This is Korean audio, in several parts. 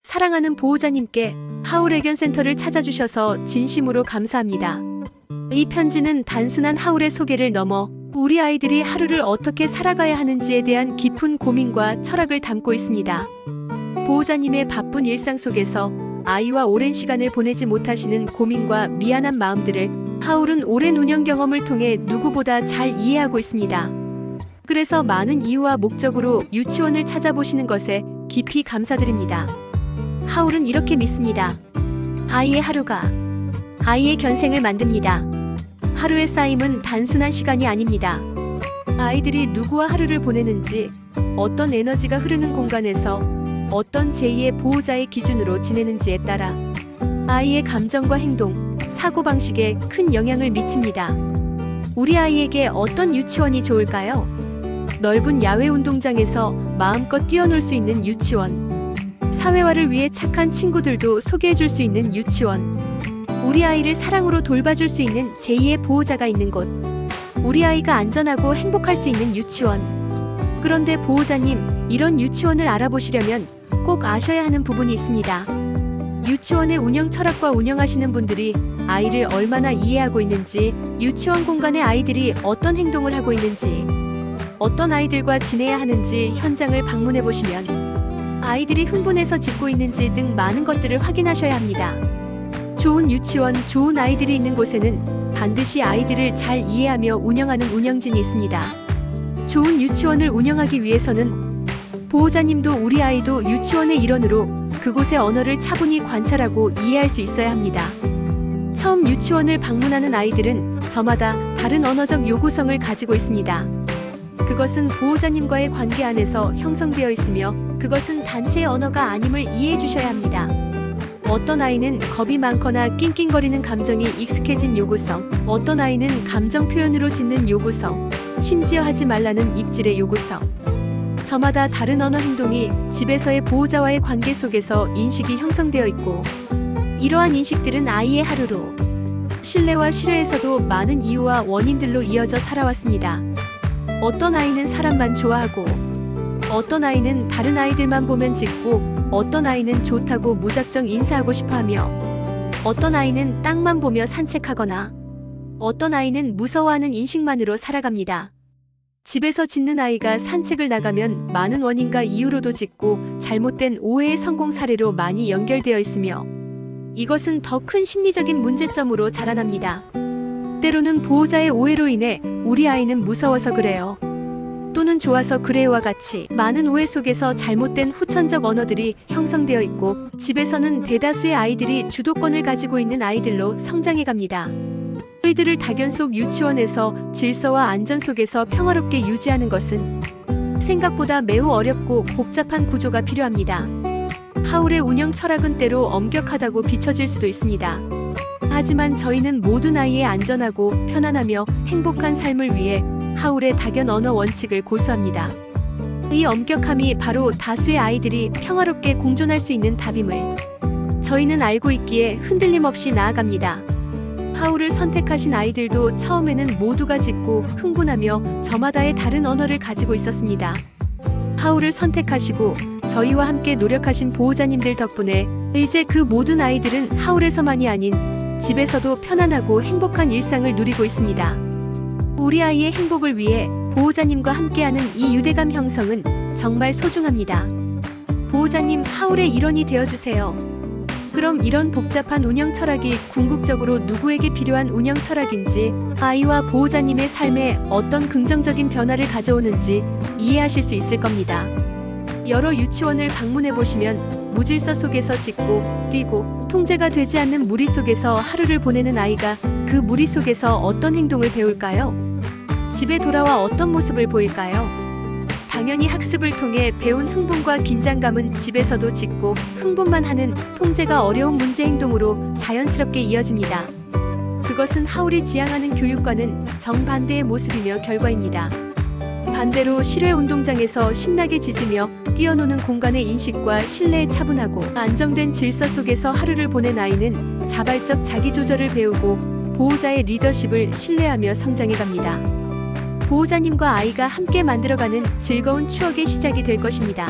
사랑하는 보호자님께 하울애견센터를 찾아주셔서 진심으로 감사합니다. 이 편지는 단순한 하울의 소개를 넘어 우리 아이들이 하루를 어떻게 살아가야 하는지에 대한 깊은 고민과 철학을 담고 있습니다. 보호자님의 바쁜 일상 속에서 아이와 오랜 시간을 보내지 못하시는 고민과 미안한 마음들을 하울은 오랜 운영 경험을 통해 누구보다 잘 이해하고 있습니다. 그래서 많은 이유와 목적으로 유치원을 찾아보시는 것에 깊이 감사드립니다. 하울은 이렇게 믿습니다. 아이의 하루가 아이의 견생을 만듭니다. 하루의 쌓임은 단순한 시간이 아닙니다. 아이들이 누구와 하루를 보내는지, 어떤 에너지가 흐르는 공간에서 어떤 제2의 보호자의 기준으로 지내는지에 따라 아이의 감정과 행동, 사고방식에 큰 영향을 미칩니다. 우리 아이에게 어떤 유치원이 좋을까요? 넓은 야외 운동장에서 마음껏 뛰어놀 수 있는 유치원. 사회화를 위해 착한 친구들도 소개해줄 수 있는 유치원. 우리 아이를 사랑으로 돌봐줄 수 있는 제2의 보호자가 있는 곳. 우리 아이가 안전하고 행복할 수 있는 유치원. 그런데 보호자님, 이런 유치원을 알아보시려면 꼭 아셔야 하는 부분이 있습니다. 유치원의 운영 철학과 운영하시는 분들이 아이를 얼마나 이해하고 있는지, 유치원 공간의 아이들이 어떤 행동을 하고 있는지, 어떤 아이들과 지내야 하는지 현장을 방문해 보시면 아이들이 흥분해서 짖고 있는지 등 많은 것들을 확인하셔야 합니다. 좋은 유치원, 좋은 아이들이 있는 곳에는 반드시 아이들을 잘 이해하며 운영하는 운영진이 있습니다. 좋은 유치원을 운영하기 위해서는 보호자님도 우리 아이도 유치원의 일원으로 그곳의 언어를 차분히 관찰하고 이해할 수 있어야 합니다. 처음 유치원을 방문하는 아이들은 저마다 다른 언어적 요구성을 가지고 있습니다. 그것은 보호자님과의 관계 안에서 형성되어 있으며 그것은 단체의 언어가 아님을 이해해 주셔야 합니다. 어떤 아이는 겁이 많거나 낑낑거리는 감정이 익숙해진 요구성, 어떤 아이는 감정 표현으로 짓는 요구성, 심지어 하지 말라는 입질의 요구성. 저마다 다른 언어 행동이 집에서의 보호자와의 관계 속에서 인식이 형성되어 있고, 이러한 인식들은 아이의 하루로, 신뢰와 신뢰에서도 많은 이유와 원인들로 이어져 살아왔습니다. 어떤 아이는 사람만 좋아하고, 어떤 아이는 다른 아이들만 보면 짖고, 어떤 아이는 좋다고 무작정 인사하고 싶어하며, 어떤 아이는 땅만 보며 산책하거나, 어떤 아이는 무서워하는 인식만으로 살아갑니다. 집에서 짖는 아이가 산책을 나가면 많은 원인과 이유로도 짖고 잘못된 오해의 성공 사례로 많이 연결되어 있으며, 이것은 더 큰 심리적인 문제점으로 자라납니다. 때로는 보호자의 오해로 인해 우리 아이는 무서워서 그래요, 또는 좋아서 그래요와 같이 많은 오해 속에서 잘못된 후천적 언어들이 형성되어 있고, 집에서는 대다수의 아이들이 주도권을 가지고 있는 아이들로 성장해 갑니다. 이들을 다견 속 유치원에서 질서와 안전 속에서 평화롭게 유지하는 것은 생각보다 매우 어렵고 복잡한 구조가 필요합니다. 하울의 운영 철학은 때로 엄격하다고 비춰질 수도 있습니다. 하지만 저희는 모든 아이의 안전하고 편안하며 행복한 삶을 위해 하울의 다견 언어 원칙을 고수합니다. 이 엄격함이 바로 다수의 아이들이 평화롭게 공존할 수 있는 답임을 저희는 알고 있기에 흔들림 없이 나아갑니다. 하울을 선택하신 아이들도 처음에는 모두가 짖고 흥분하며 저마다의 다른 언어를 가지고 있었습니다. 하울을 선택하시고 저희와 함께 노력하신 보호자님들 덕분에 이제 그 모든 아이들은 하울에서만이 아닌 집에서도 편안하고 행복한 일상을 누리고 있습니다. 우리 아이의 행복을 위해 보호자님과 함께하는 이 유대감 형성은 정말 소중합니다. 보호자님, 하울의 일원이 되어주세요. 그럼 이런 복잡한 운영 철학이 궁극적으로 누구에게 필요한 운영 철학인지, 아이와 보호자님의 삶에 어떤 긍정적인 변화를 가져오는지 이해하실 수 있을 겁니다. 여러 유치원을 방문해 보시면 무질서 속에서 짖고 뛰고 통제가 되지 않는 무리 속에서 하루를 보내는 아이가 그 무리 속에서 어떤 행동을 배울까요? 집에 돌아와 어떤 모습을 보일까요? 당연히 학습을 통해 배운 흥분과 긴장감은 집에서도 짖고 흥분만 하는 통제가 어려운 문제 행동으로 자연스럽게 이어집니다. 그것은 하울이 지향하는 교육과는 정반대의 모습이며 결과입니다. 반대로 실외 운동장에서 신나게 짖으며 뛰어노는 공간의 인식과 신뢰에 차분하고 안정된 질서 속에서 하루를 보낸 아이는 자발적 자기조절을 배우고 보호자의 리더십을 신뢰하며 성장해갑니다. 보호자님과 아이가 함께 만들어가는 즐거운 추억의 시작이 될 것입니다.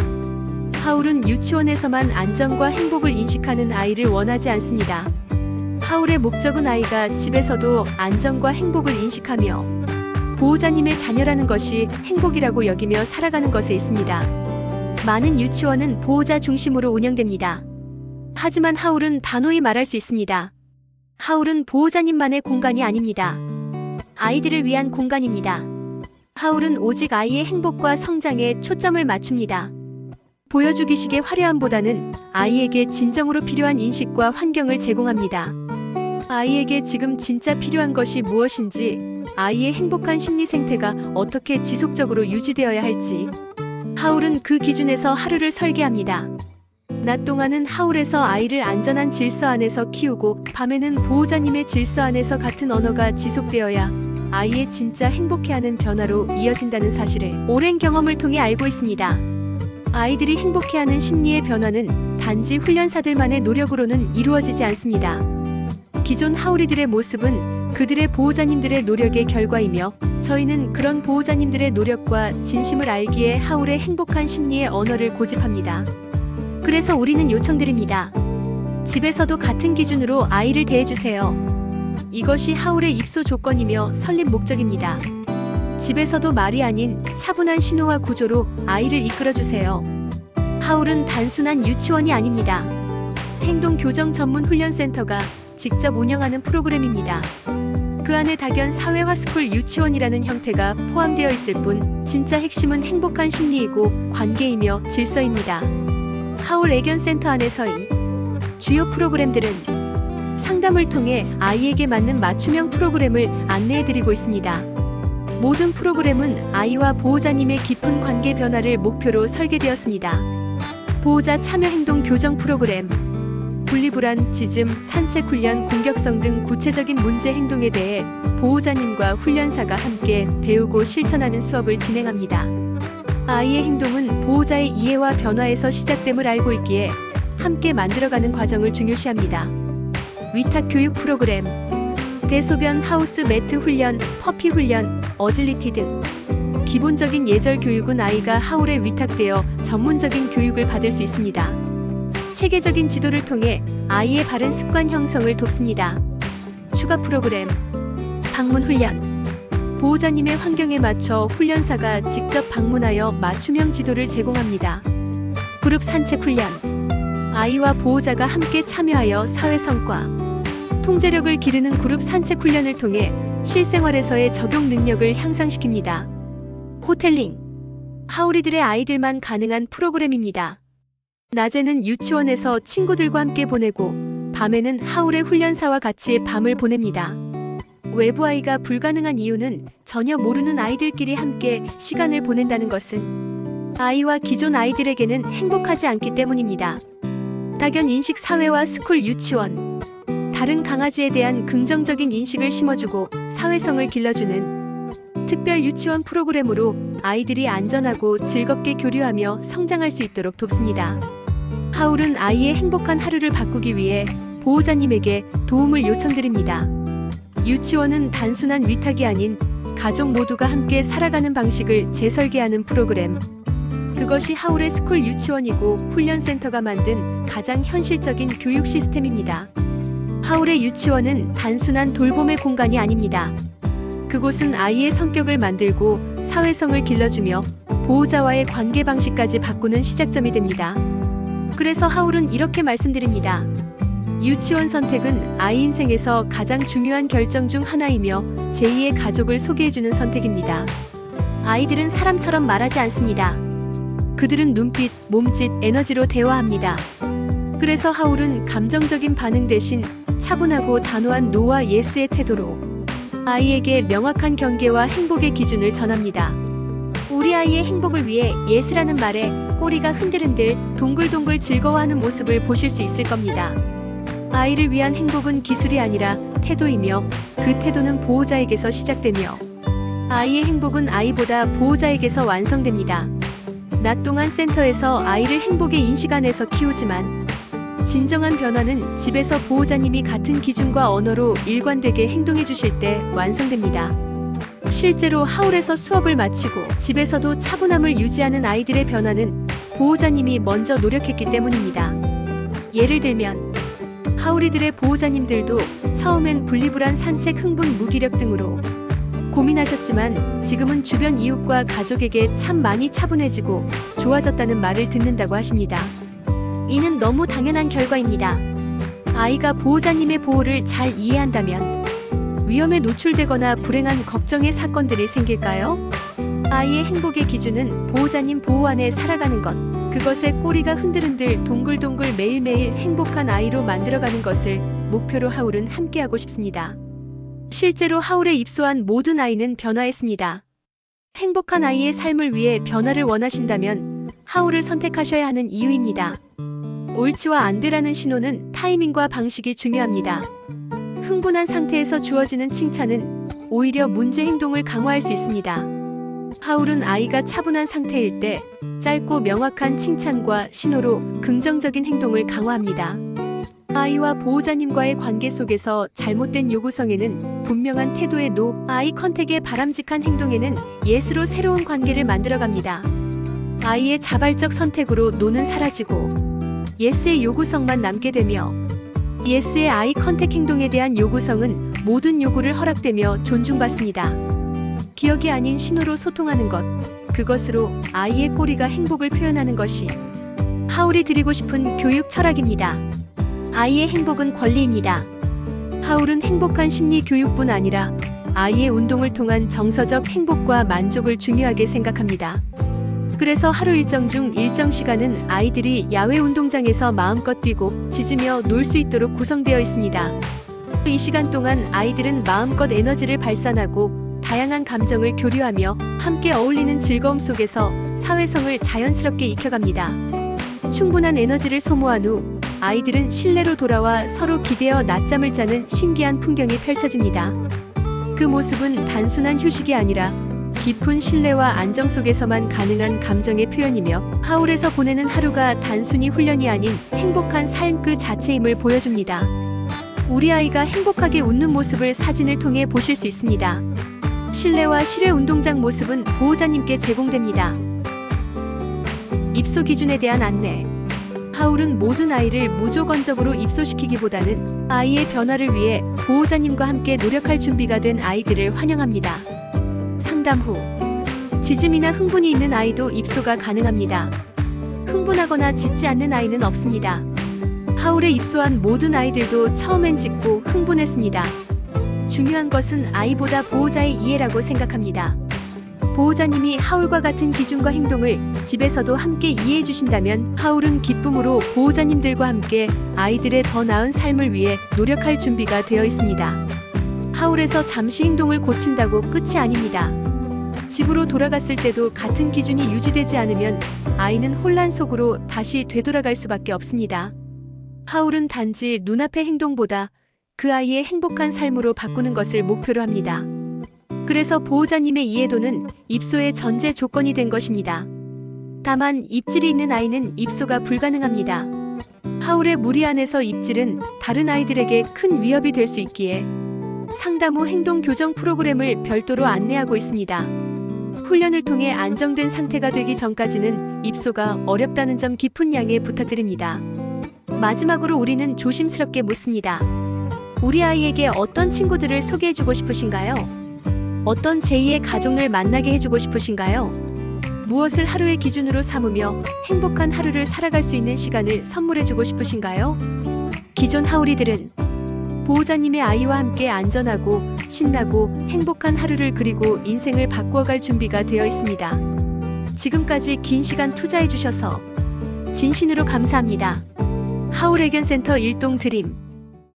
하울은 유치원에서만 안정과 행복을 인식하는 아이를 원하지 않습니다. 하울의 목적은 아이가 집에서도 안정과 행복을 인식하며 보호자님의 자녀라는 것이 행복이라고 여기며 살아가는 것에 있습니다. 많은 유치원은 보호자 중심으로 운영됩니다. 하지만 하울은 단호히 말할 수 있습니다. 하울은 보호자님만의 공간이 아닙니다. 아이들을 위한 공간입니다. 하울은 오직 아이의 행복과 성장에 초점을 맞춥니다. 보여주기식의 화려함보다는 아이에게 진정으로 필요한 인식과 환경을 제공합니다. 아이에게 지금 진짜 필요한 것이 무엇인지, 아이의 행복한 심리 생태가 어떻게 지속적으로 유지되어야 할지, 하울은 그 기준에서 하루를 설계합니다. 낮 동안은 하울에서 아이를 안전한 질서 안에서 키우고, 밤에는 보호자님의 질서 안에서 같은 언어가 지속되어야 아이의 진짜 행복해하는 변화로 이어진다는 사실을 오랜 경험을 통해 알고 있습니다. 아이들이 행복해하는 심리의 변화는 단지 훈련사들만의 노력으로는 이루어지지 않습니다. 기존 하울이들의 모습은 그들의 보호자님들의 노력의 결과이며, 저희는 그런 보호자님들의 노력과 진심을 알기에 하울의 행복한 심리의 언어를 고집합니다. 그래서 우리는 요청드립니다. 집에서도 같은 기준으로 아이를 대해주세요. 이것이 하울의 입소 조건이며 설립 목적입니다. 집에서도 말이 아닌 차분한 신호와 구조로 아이를 이끌어주세요. 하울은 단순한 유치원이 아닙니다. 행동교정 전문 훈련센터가 직접 운영하는 프로그램입니다. 그 안에 다견 사회화 스쿨 유치원이라는 형태가 포함되어 있을 뿐, 진짜 핵심은 행복한 심리이고 관계이며 질서입니다. 하울 애견센터 안에서의 주요 프로그램들은 상담을 통해 아이에게 맞는 맞춤형 프로그램을 안내해드리고 있습니다. 모든 프로그램은 아이와 보호자님의 깊은 관계 변화를 목표로 설계되었습니다. 보호자 참여 행동 교정 프로그램, 분리불안, 지즘, 산책 훈련, 공격성 등 구체적인 문제 행동에 대해 보호자님과 훈련사가 함께 배우고 실천하는 수업을 진행합니다. 아이의 행동은 보호자의 이해와 변화에서 시작됨을 알고 있기에 함께 만들어가는 과정을 중요시합니다. 위탁 교육 프로그램, 대소변, 하우스 매트 훈련, 퍼피 훈련, 어질리티 등 기본적인 예절 교육은 아이가 하울에 위탁되어 전문적인 교육을 받을 수 있습니다. 체계적인 지도를 통해 아이의 바른 습관 형성을 돕습니다. 추가 프로그램, 방문 훈련, 보호자님의 환경에 맞춰 훈련사가 직접 방문하여 맞춤형 지도를 제공합니다. 그룹 산책 훈련, 아이와 보호자가 함께 참여하여 사회 성과, 통제력을 기르는 그룹 산책 훈련을 통해 실생활에서의 적용 능력을 향상시킵니다. 호텔링, 하울이들의 아이들만 가능한 프로그램입니다. 낮에는 유치원에서 친구들과 함께 보내고, 밤에는 하울의 훈련사와 같이 밤을 보냅니다. 외부 아이가 불가능한 이유는 전혀 모르는 아이들끼리 함께 시간을 보낸다는 것은 아이와 기존 아이들에게는 행복하지 않기 때문입니다. 다견 인식 사회와 스쿨 유치원, 다른 강아지에 대한 긍정적인 인식을 심어주고 사회성을 길러주는 특별 유치원 프로그램으로 아이들이 안전하고 즐겁게 교류하며 성장할 수 있도록 돕습니다. 하울은 아이의 행복한 하루를 바꾸기 위해 보호자님에게 도움을 요청드립니다. 유치원은 단순한 위탁이 아닌 가족 모두가 함께 살아가는 방식을 재설계하는 프로그램. 그것이 하울의 스쿨 유치원이고 훈련센터가 만든 가장 현실적인 교육 시스템입니다. 하울의 유치원은 단순한 돌봄의 공간이 아닙니다. 그곳은 아이의 성격을 만들고 사회성을 길러주며 보호자와의 관계 방식까지 바꾸는 시작점이 됩니다. 그래서 하울은 이렇게 말씀드립니다. 유치원 선택은 아이 인생에서 가장 중요한 결정 중 하나이며 제2의 가족을 소개해주는 선택입니다. 아이들은 사람처럼 말하지 않습니다. 그들은 눈빛, 몸짓, 에너지로 대화합니다. 그래서 하울은 감정적인 반응 대신 차분하고 단호한 노와 예스의 태도로 아이에게 명확한 경계와 행복의 기준을 전합니다. 우리 아이의 행복을 위해 예스라는 말에 꼬리가 흔들흔들 동글동글 즐거워하는 모습을 보실 수 있을 겁니다. 아이를 위한 행복은 기술이 아니라 태도이며 그 태도는 보호자에게서 시작되며 아이의 행복은 아이보다 보호자에게서 완성됩니다. 낮 동안 센터에서 아이를 행복의 인식 안에서 키우지만 진정한 변화는 집에서 보호자님이 같은 기준과 언어로 일관되게 행동해 주실 때 완성됩니다. 실제로 하울에서 수업을 마치고 집에서도 차분함을 유지하는 아이들의 변화는 보호자님이 먼저 노력했기 때문입니다. 예를 들면 하울이들의 보호자님들도 처음엔 분리불안, 산책, 흥분, 무기력 등으로 고민하셨지만 지금은 주변 이웃과 가족에게 참 많이 차분해지고 좋아졌다는 말을 듣는다고 하십니다. 이는 너무 당연한 결과입니다. 아이가 보호자님의 보호를 잘 이해한다면 위험에 노출되거나 불행한 걱정의 사건들이 생길까요? 아이의 행복의 기준은 보호자님 보호 안에 살아가는 것, 그것의 꼬리가 흔들흔들 동글동글 매일매일 행복한 아이로 만들어가는 것을 목표로 하울은 함께하고 싶습니다. 실제로 하울에 입소한 모든 아이는 변화했습니다. 행복한 아이의 삶을 위해 변화를 원하신다면 하울을 선택하셔야 하는 이유입니다. 옳지와 안 되라는 신호는 타이밍과 방식이 중요합니다. 흥분한 상태에서 주어지는 칭찬은 오히려 문제 행동을 강화할 수 있습니다. 하울은 아이가 차분한 상태일 때 짧고 명확한 칭찬과 신호로 긍정적인 행동을 강화합니다. 아이와 보호자님과의 관계 속에서 잘못된 요구성에는 분명한 태도의 노, 아이 컨택의 바람직한 행동에는 예스로 새로운 관계를 만들어갑니다. 아이의 자발적 선택으로 노는 사라지고 예스의 요구성만 남게 되며 예스의 아이 컨택 행동에 대한 요구성은 모든 요구를 허락되며 존중받습니다. 기억이 아닌 신호로 소통하는 것, 그것으로 아이의 꼬리가 행복을 표현하는 것이 하울이 드리고 싶은 교육 철학입니다. 아이의 행복은 권리입니다. 하울은 행복한 심리 교육뿐 아니라 아이의 운동을 통한 정서적 행복과 만족을 중요하게 생각합니다. 그래서 하루 일정 중 일정 시간은 아이들이 야외 운동장에서 마음껏 뛰고 짖으며 놀 수 있도록 구성되어 있습니다. 이 시간 동안 아이들은 마음껏 에너지를 발산하고 다양한 감정을 교류하며 함께 어울리는 즐거움 속에서 사회성을 자연스럽게 익혀갑니다. 충분한 에너지를 소모한 후 아이들은 실내로 돌아와 서로 기대어 낮잠을 자는 신기한 풍경이 펼쳐집니다. 그 모습은 단순한 휴식이 아니라 깊은 신뢰와 안정 속에서만 가능한 감정의 표현이며 하울에서 보내는 하루가 단순히 훈련이 아닌 행복한 삶 그 자체임을 보여줍니다. 우리 아이가 행복하게 웃는 모습을 사진을 통해 보실 수 있습니다. 실내와 실외 운동장 모습은 보호자님께 제공됩니다. 입소 기준에 대한 안내. 하울은 모든 아이를 무조건적으로 입소시키기보다는 아이의 변화를 위해 보호자님과 함께 노력할 준비가 된 아이들을 환영합니다. 상담 후 짖음이나 흥분이 있는 아이도 입소가 가능합니다. 흥분하거나 짖지 않는 아이는 없습니다. 하울에 입소한 모든 아이들도 처음엔 짖고 흥분했습니다. 중요한 것은 아이보다 보호자의 이해라고 생각합니다. 보호자님이 하울과 같은 기준과 행동을 집에서도 함께 이해해 주신다면 하울은 기쁨으로 보호자님들과 함께 아이들의 더 나은 삶을 위해 노력할 준비가 되어 있습니다. 하울에서 잠시 행동을 고친다고 끝이 아닙니다. 집으로 돌아갔을 때도 같은 기준이 유지되지 않으면 아이는 혼란 속으로 다시 되돌아갈 수밖에 없습니다. 하울은 단지 눈앞의 행동보다 그 아이의 행복한 삶으로 바꾸는 것을 목표로 합니다. 그래서 보호자님의 이해도는 입소의 전제 조건이 된 것입니다. 다만 입질이 있는 아이는 입소가 불가능합니다. 하울의 무리 안에서 입질은 다른 아이들에게 큰 위협이 될 수 있기에 상담 후 행동 교정 프로그램을 별도로 안내하고 있습니다. 훈련을 통해 안정된 상태가 되기 전까지는 입소가 어렵다는 점 깊은 양해 부탁드립니다. 마지막으로 우리는 조심스럽게 묻습니다. 우리 아이에게 어떤 친구들을 소개해주고 싶으신가요? 어떤 제2의 가족을 만나게 해주고 싶으신가요? 무엇을 하루의 기준으로 삼으며 행복한 하루를 살아갈 수 있는 시간을 선물해주고 싶으신가요? 기존 하울이들은 보호자님의 아이와 함께 안전하고 신나고 행복한 하루를 그리고 인생을 바꾸어갈 준비가 되어 있습니다. 지금까지 긴 시간 투자해주셔서 진심으로 감사합니다. 하울의견센터 일동 드림